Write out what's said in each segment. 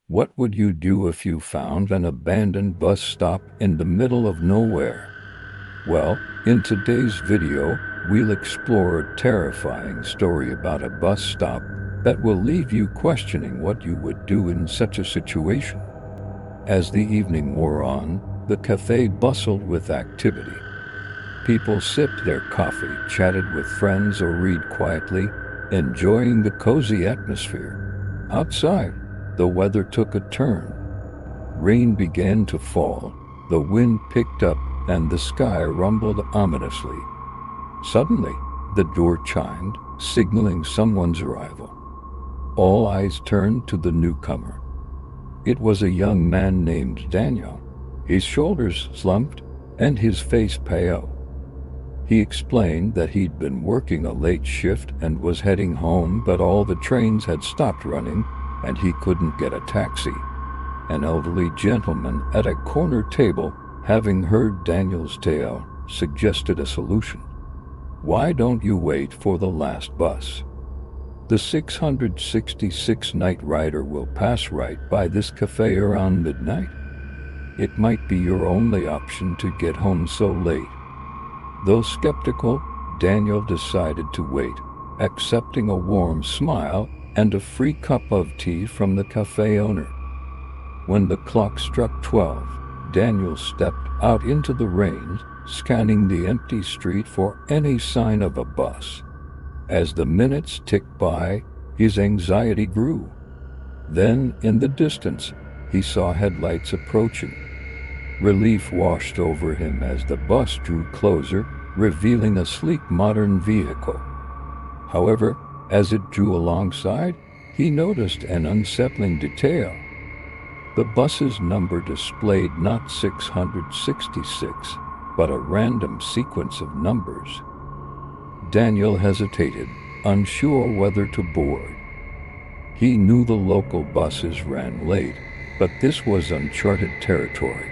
What would you do if you found an abandoned bus stop in the middle of nowhere? Well, in today's video, we'll explore a terrifying story about a bus stop that will leave you questioning what you would do in such a situation. As the evening wore on, the cafe bustled with activity. People sipped their coffee, chatted with friends, or read quietly, enjoying the cozy atmosphere. Outside, the weather took a turn. Rain began to fall, the wind picked up, and the sky rumbled ominously. Suddenly, the door chimed, signaling someone's arrival. All eyes turned to the newcomer. It was a young man named Daniel, his shoulders slumped and his face pale. He explained that he'd been working a late shift and was heading home, but all the trains had stopped running and he couldn't get a taxi. An elderly gentleman at a corner table, having heard Daniel's tale, suggested a solution. "Why don't you wait for the last bus? The 666 night rider will pass right by this cafe around midnight. It might be your only option to get home so late." Though skeptical, Daniel decided to wait, accepting a warm smile and a free cup of tea from the cafe owner. When the clock struck 12, Daniel stepped out into the rain, scanning the empty street for any sign of a bus. As the minutes ticked by, his anxiety grew. Then, in the distance, he saw headlights approaching. Relief washed over him as the bus drew closer, revealing a sleek modern vehicle. However, as it drew alongside, he noticed an unsettling detail. The bus's number displayed not 666, but a random sequence of numbers. Daniel hesitated, unsure whether to board. He knew the local buses ran late, but this was uncharted territory.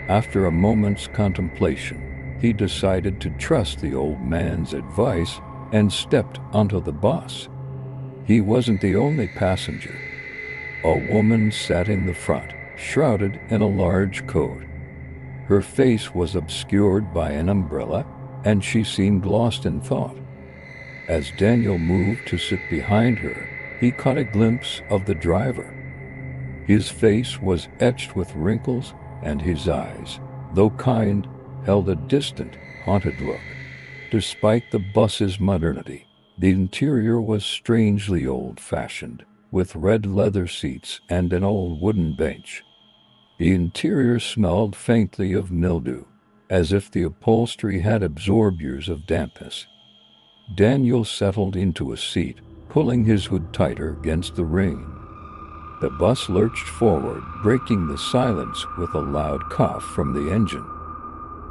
After a moment's contemplation, he decided to trust the old man's advice and stepped onto the bus. He wasn't the only passenger. A woman sat in the front, shrouded in a large coat. Her face was obscured by an umbrella, and she seemed lost in thought. As Daniel moved to sit behind her, he caught a glimpse of the driver. His face was etched with wrinkles, and his eyes, though kind, held a distant, haunted look. Despite the bus's modernity, the interior was strangely old-fashioned, with red leather seats and an old wooden bench. The interior smelled faintly of mildew, as if the upholstery had absorbed years of dampness. Daniel settled into a seat, pulling his hood tighter against the rain. The bus lurched forward, breaking the silence with a loud cough from the engine.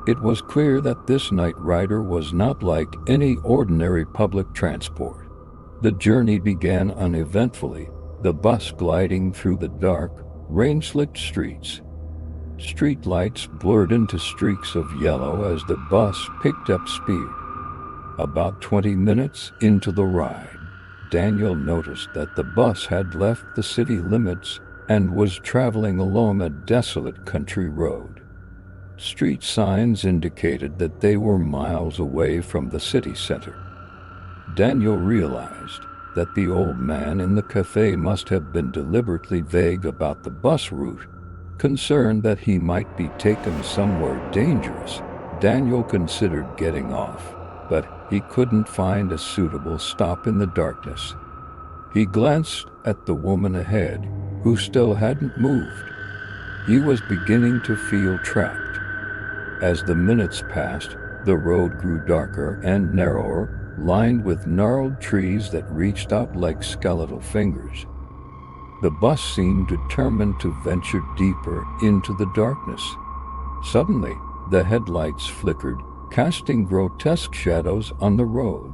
It was clear that this night rider was not like any ordinary public transport. The journey began uneventfully, the bus gliding through the dark, rain-slicked streets. Street lights blurred into streaks of yellow as the bus picked up speed. About 20 minutes into the ride, Daniel noticed that the bus had left the city limits and was traveling along a desolate country road. Street signs indicated that they were miles away from the city center. Daniel realized that the old man in the cafe must have been deliberately vague about the bus route, concerned that he might be taken somewhere dangerous. Daniel considered getting off, but he couldn't find a suitable stop in the darkness. He glanced at the woman ahead, who still hadn't moved. He was beginning to feel trapped. As the minutes passed, the road grew darker and narrower, lined with gnarled trees that reached out like skeletal fingers. The bus seemed determined to venture deeper into the darkness. Suddenly, the headlights flickered, casting grotesque shadows on the road.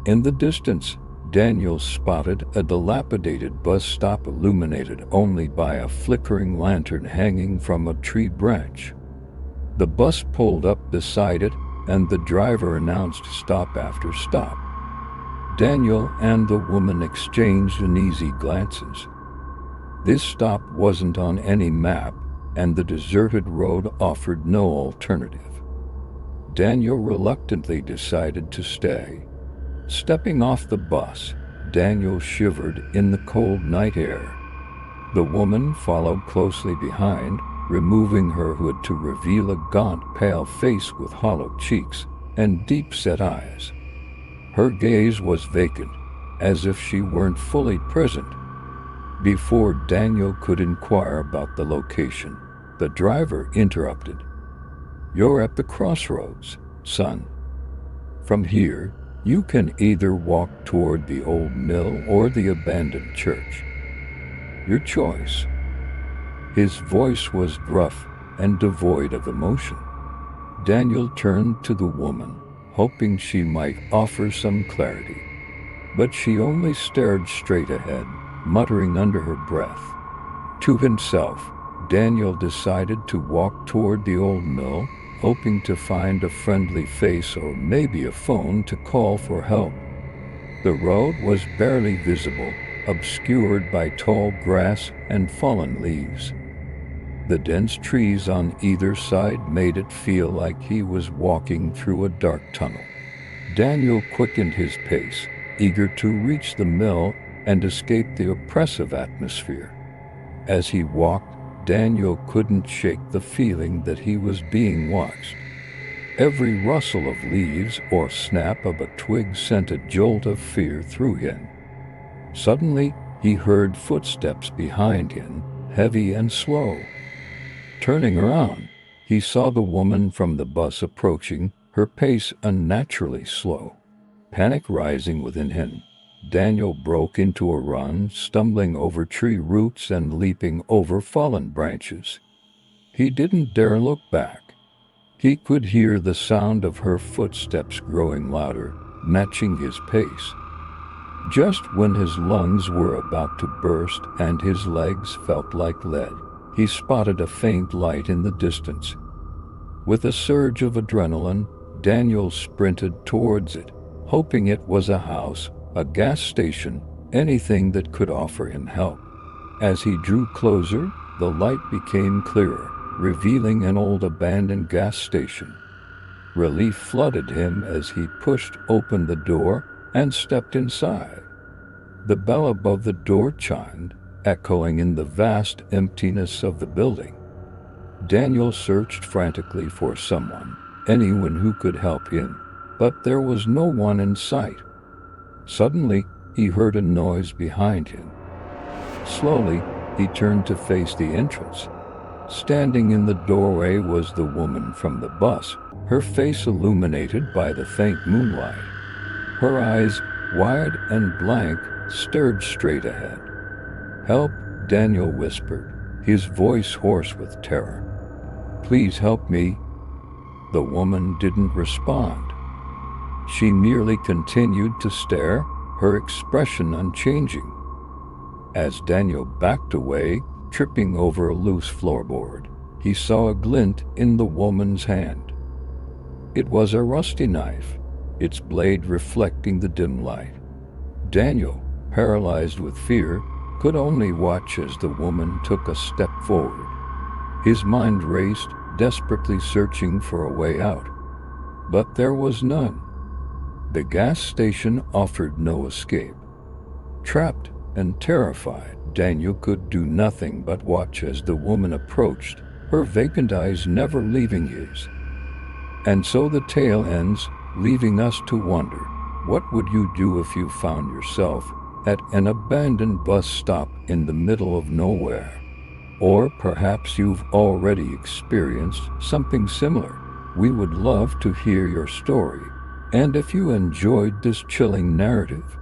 In the distance, Daniel spotted a dilapidated bus stop illuminated only by a flickering lantern hanging from a tree branch. The bus pulled up beside it, and the driver announced stop after stop. Daniel and the woman exchanged uneasy glances. This stop wasn't on any map, and the deserted road offered no alternative. Daniel reluctantly decided to stay. Stepping off the bus, Daniel shivered in the cold night air. The woman followed closely behind, removing her hood to reveal a gaunt, pale face with hollow cheeks and deep-set eyes. Her gaze was vacant, as if she weren't fully present. Before Daniel could inquire about the location, the driver interrupted. "You're at the crossroads, son. From here, you can either walk toward the old mill or the abandoned church. Your choice." His voice was gruff and devoid of emotion. Daniel turned to the woman, hoping she might offer some clarity. But she only stared straight ahead, muttering under her breath. To himself, Daniel decided to walk toward the old mill, hoping to find a friendly face or maybe a phone to call for help. The road was barely visible, obscured by tall grass and fallen leaves. The dense trees on either side made it feel like he was walking through a dark tunnel. Daniel quickened his pace, eager to reach the mill and escape the oppressive atmosphere. As he walked, Daniel couldn't shake the feeling that he was being watched. Every rustle of leaves or snap of a twig sent a jolt of fear through him. Suddenly, he heard footsteps behind him, heavy and slow. Turning around, he saw the woman from the bus approaching, her pace unnaturally slow. Panic rising within him, Daniel broke into a run, stumbling over tree roots and leaping over fallen branches. He didn't dare look back. He could hear the sound of her footsteps growing louder, matching his pace. Just when his lungs were about to burst and his legs felt like lead, he spotted a faint light in the distance. With a surge of adrenaline, Daniel sprinted towards it, hoping it was a house, a gas station, anything that could offer him help. As he drew closer, the light became clearer, revealing an old abandoned gas station. Relief flooded him as he pushed open the door and stepped inside. The bell above the door chimed, echoing in the vast emptiness of the building. Daniel searched frantically for someone, anyone who could help him, but there was no one in sight. Suddenly, he heard a noise behind him. Slowly, he turned to face the entrance. Standing in the doorway was the woman from the bus, her face illuminated by the faint moonlight. Her eyes, wide and blank, stared straight ahead. "Help," Daniel whispered, his voice hoarse with terror. "Please help me." The woman didn't respond. She merely continued to stare, her expression unchanging. As Daniel backed away, tripping over a loose floorboard, he saw a glint in the woman's hand. It was a rusty knife, its blade reflecting the dim light. Daniel, paralyzed with fear, could only watch as the woman took a step forward. His mind raced, desperately searching for a way out. But there was none. The gas station offered no escape. Trapped and terrified, Daniel could do nothing but watch as the woman approached, her vacant eyes never leaving his. And so the tale ends, leaving us to wonder, what would you do if you found yourself at an abandoned bus stop in the middle of nowhere? Or perhaps you've already experienced something similar. We would love to hear your story. And if you enjoyed this chilling narrative,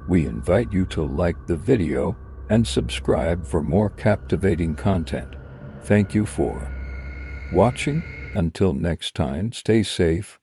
we invite you to like the video and subscribe for more captivating content. Thank you for watching. Until next time, stay safe